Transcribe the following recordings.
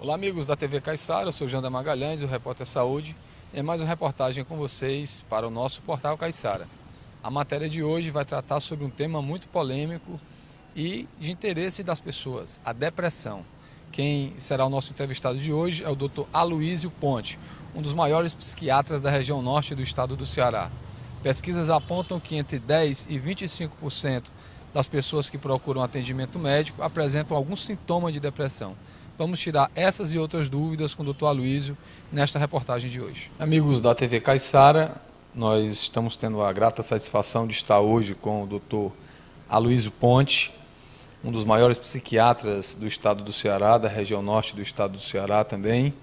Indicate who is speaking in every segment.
Speaker 1: Olá, amigos da TV Caiçara, eu sou Janda Magalhães, o repórter Saúde, e mais uma reportagem com vocês para o nosso portal Caiçara. A matéria de hoje vai tratar sobre um tema muito polêmico e de interesse das pessoas, a depressão. Quem será o nosso entrevistado de hoje é o Dr. Aloísio Ponte, um dos maiores psiquiatras da região norte do estado do Ceará. Pesquisas apontam que entre 10% e 25% das pessoas que procuram atendimento médico apresentam algum sintoma de depressão. Vamos tirar essas e outras dúvidas com o Dr. Aloísio nesta reportagem de hoje. Amigos da TV Caiçara, nós estamos tendo a grata satisfação de estar hoje com o Dr. Aloísio Ponte, um dos maiores psiquiatras do estado do Ceará, da região norte do estado do Ceará também.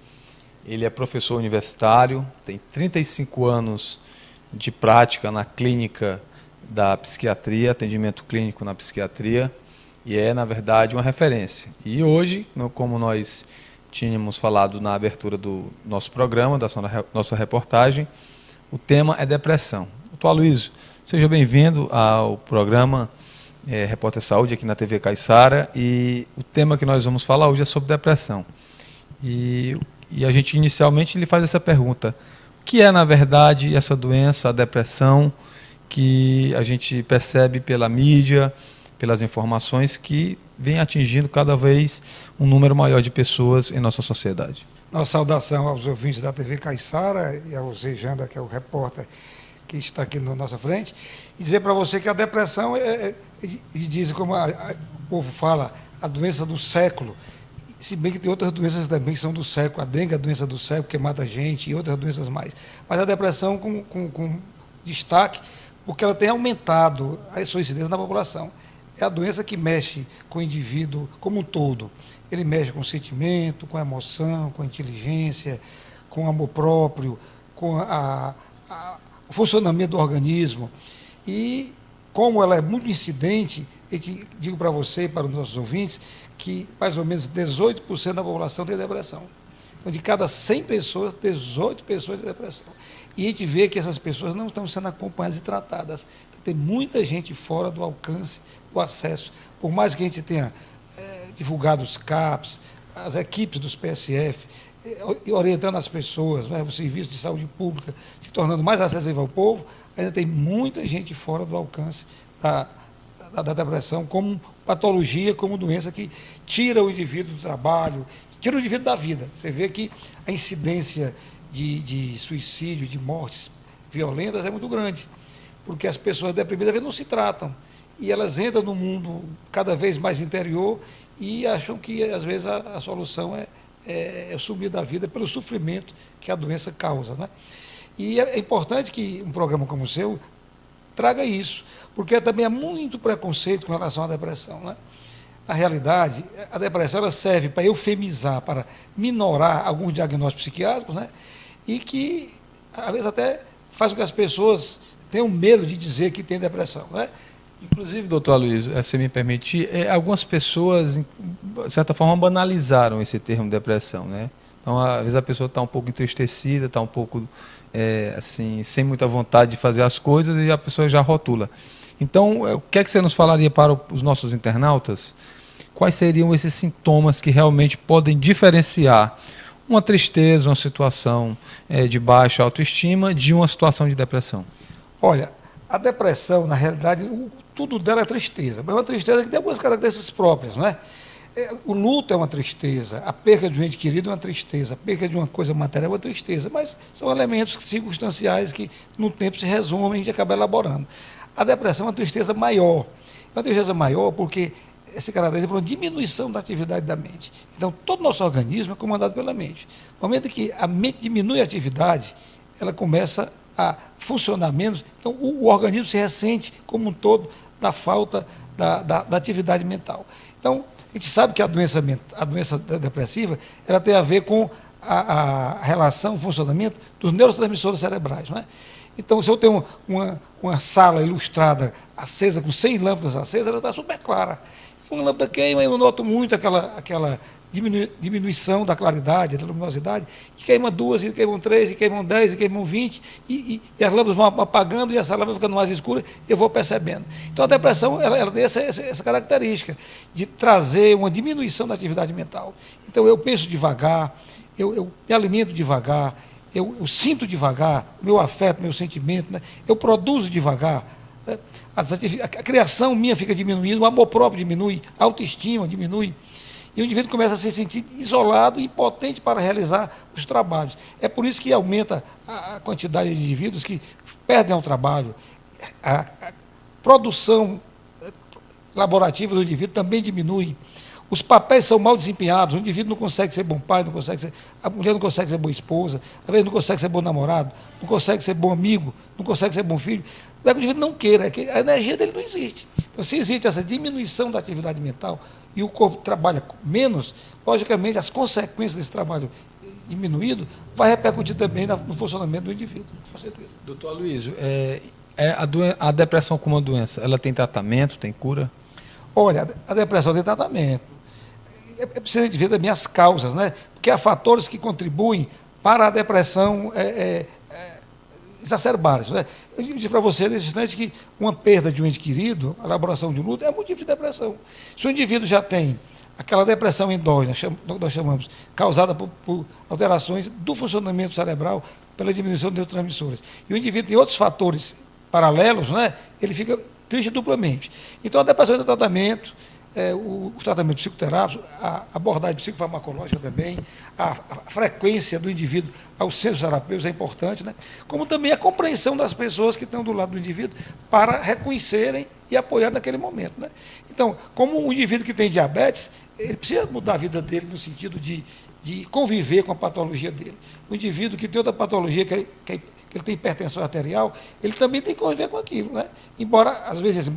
Speaker 1: Ele é professor universitário, tem 35 anos de prática na clínica da psiquiatria, atendimento clínico na psiquiatria, e é, na verdade, uma referência. E hoje, como nós tínhamos falado na abertura do nosso programa, da nossa reportagem, o tema é depressão. Doutor Aloísio, seja bem-vindo ao programa Repórter Saúde aqui na TV Caiçara, e o tema que nós vamos falar hoje é sobre depressão. E a gente inicialmente lhe faz essa pergunta: o que é, na verdade, essa doença, a depressão, que a gente percebe pela mídia, pelas informações, que vem atingindo cada vez um número maior de pessoas em nossa sociedade?
Speaker 2: Nossa saudação aos ouvintes da TV Caiçara e a você, Janda, que é o repórter que está aqui na nossa frente, e dizer para você que a depressão e diz, como o povo fala, a doença do século, se bem que tem outras doenças também que são do século, a dengue é a doença do século, que mata a gente, e outras doenças mais. Mas a depressão com destaque, porque ela tem aumentado a sua incidência na população. É a doença que mexe com o indivíduo como um todo. Ele mexe com o sentimento, com a emoção, com a inteligência, com o amor próprio, com o funcionamento do organismo. E como ela é muito incidente, eu digo para você e para os nossos ouvintes que mais ou menos 18% da população tem depressão. Então, de cada 100 pessoas, 18 pessoas têm depressão. E a gente vê que essas pessoas não estão sendo acompanhadas e tratadas. Então, tem muita gente fora do alcance, do acesso. Por mais que a gente tenha divulgado os CAPs, as equipes dos PSF, orientando as pessoas, né, o serviço de saúde pública se tornando mais acessível ao povo, ainda tem muita gente fora do alcance da depressão como patologia, como doença que tira o indivíduo do trabalho, tira o indivíduo da vida. Você vê que a incidência de suicídio, de mortes violentas é muito grande, porque as pessoas deprimidas não se tratam, e elas entram no mundo cada vez mais interior e acham que, às vezes, a solução é sumir da vida pelo sofrimento que a doença causa, né? E é importante que um programa como o seu traga isso, porque também há muito preconceito com relação à depressão, né? Na realidade, a depressão ela serve para eufemizar, para minorar alguns diagnósticos psiquiátricos, né? E que, às vezes, até faz com que as pessoas tenham medo de dizer que tem depressão, né?
Speaker 1: Inclusive, doutor Aloísio, se me permitir, algumas pessoas, de certa forma, banalizaram esse termo depressão, né? Então, às vezes a pessoa está um pouco entristecida, está um pouco, assim, sem muita vontade de fazer as coisas, e a pessoa já rotula. Então, o que é que você nos falaria para os nossos internautas? Quais seriam esses sintomas que realmente podem diferenciar uma tristeza, uma situação de baixa autoestima, de uma situação de depressão?
Speaker 2: Olha, a depressão, na realidade, tudo dela é tristeza, mas é uma tristeza que tem algumas características próprias, né? O luto é uma tristeza, a perda de um ente querido é uma tristeza, a perda de uma coisa material é uma tristeza, mas são elementos circunstanciais que, no tempo, se resumem e a gente acaba elaborando. A depressão é uma tristeza maior. É uma tristeza maior porque se caracteriza por uma diminuição da atividade da mente. Então, todo o nosso organismo é comandado pela mente. No momento que a mente diminui a atividade, ela começa a funcionar menos, então o organismo se ressente como um todo da falta da atividade mental. Então, a gente sabe que a doença depressiva ela tem a ver com a relação, o funcionamento dos neurotransmissores cerebrais, né? Então, se eu tenho uma sala ilustrada, acesa, com 100 lâmpadas acesas, ela está super clara. Uma lâmpada queima e eu noto muito aquela diminuição da claridade, da luminosidade, e queima 2, e queimam 3, e queimam 10, e queimam 20, e as lâmpadas vão apagando, e a sala vai ficando mais escura, e eu vou percebendo. Então a depressão ela tem essa característica de trazer uma diminuição da atividade mental. Então eu penso devagar, eu me alimento devagar, eu sinto devagar, meu afeto, meu sentimento, né? Eu produzo devagar, né? A criação minha fica diminuindo, o amor próprio diminui, a autoestima diminui, e o indivíduo começa a se sentir isolado e impotente para realizar os trabalhos. É por isso que aumenta a quantidade de indivíduos que perdem o trabalho, a produção laborativa do indivíduo também diminui. Os papéis são mal desempenhados, o indivíduo não consegue ser bom pai, não consegue ser, a mulher não consegue ser boa esposa, às vezes não consegue ser bom namorado, não consegue ser bom amigo, não consegue ser bom filho. Não é que o indivíduo não queira, é que a energia dele não existe. Então, se existe essa diminuição da atividade mental e o corpo trabalha menos, logicamente as consequências desse trabalho diminuído vai repercutir também no funcionamento do indivíduo, com certeza.
Speaker 1: Doutor Aloysio, a depressão como uma doença, ela tem tratamento, tem cura?
Speaker 2: Olha, a depressão tem tratamento. É preciso ver também as causas, né? Porque há fatores que contribuem para a depressão exacerbar isso, né? Eu disse para você nesse instante que uma perda de um ente querido, a elaboração de um luto, é motivo de depressão. Se o indivíduo já tem aquela depressão endógena, nós chamamos, causada por alterações do funcionamento cerebral pela diminuição de neurotransmissores, e o indivíduo tem outros fatores paralelos, né? Ele fica triste duplamente. Então a depressão tem tratamento, os tratamentos psicoterápicos, a abordagem psicofarmacológica também, a frequência do indivíduo aos centros terapêuticos é importante, né? Como também a compreensão das pessoas que estão do lado do indivíduo para reconhecerem e apoiar naquele momento, né? Então, como um indivíduo que tem diabetes, ele precisa mudar a vida dele no sentido de conviver com a patologia dele. O indivíduo que tem outra patologia, que ele tem hipertensão arterial, ele também tem que conviver com aquilo, né? Embora, às vezes,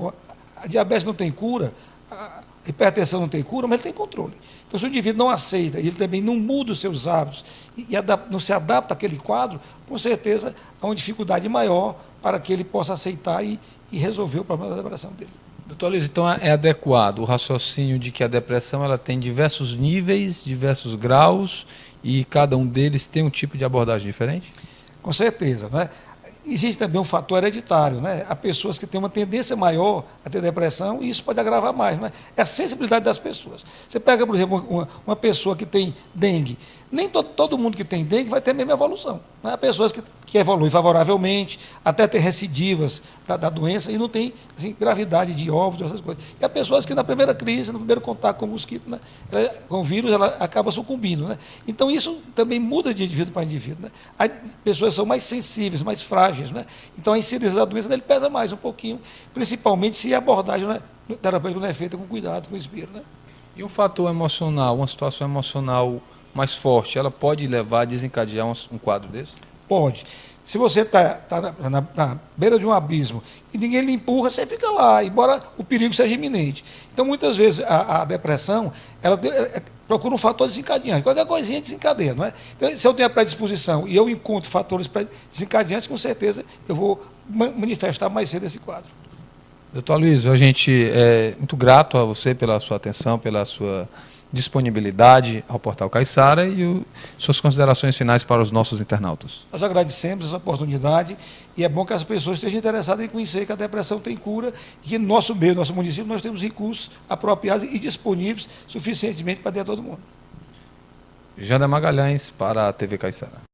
Speaker 2: a diabetes não tem cura, a hipertensão não tem cura, mas ele tem controle. Então, se o indivíduo não aceita e ele também não muda os seus hábitos e não se adapta àquele quadro, com certeza há uma dificuldade maior para que ele possa aceitar e resolver o problema da depressão dele.
Speaker 1: Doutor Aloysio, então é adequado o raciocínio de que a depressão ela tem diversos níveis, diversos graus e cada um deles tem um tipo de abordagem diferente?
Speaker 2: Com certeza, né? Existe também um fator hereditário, né? Há pessoas que têm uma tendência maior a ter depressão e isso pode agravar mais, né? É a sensibilidade das pessoas. Você pega, por exemplo, uma pessoa que tem dengue, nem todo mundo que tem dengue vai ter a mesma evolução, né? Há pessoas que evoluem favoravelmente, até ter recidivas da doença e não tem assim, gravidade de óbito, essas coisas. E há pessoas que na primeira crise, no primeiro contato com o mosquito, né, com o vírus, ela acaba sucumbindo, né? Então isso também muda de indivíduo para indivíduo, né? As pessoas são mais sensíveis, mais frágeis, né? Então a incidência da doença dele pesa mais um pouquinho, principalmente se a abordagem, né, terapêutica não é feita com cuidado, com espírito, né?
Speaker 1: E um fator emocional, uma situação emocional mais forte, ela pode levar a desencadear um quadro desse?
Speaker 2: Pode. Se você está na beira de um abismo e ninguém lhe empurra, você fica lá, embora o perigo seja iminente. Então, muitas vezes, a depressão, ela procura um fator desencadeante. Qualquer coisinha desencadeia, não é? Então, se eu tenho a predisposição e eu encontro fatores desencadeantes, com certeza eu vou manifestar mais cedo esse quadro.
Speaker 1: Doutor Aloysio, a gente é muito grato a você pela sua atenção, pela sua disponibilidade ao Portal Caiçara e suas considerações finais para os nossos internautas.
Speaker 2: Nós agradecemos essa oportunidade e é bom que as pessoas estejam interessadas em conhecer que a depressão tem cura e que no nosso meio, no nosso município, nós temos recursos apropriados e disponíveis suficientemente para dar a todo mundo.
Speaker 1: Janda Magalhães para a TV Caiçara.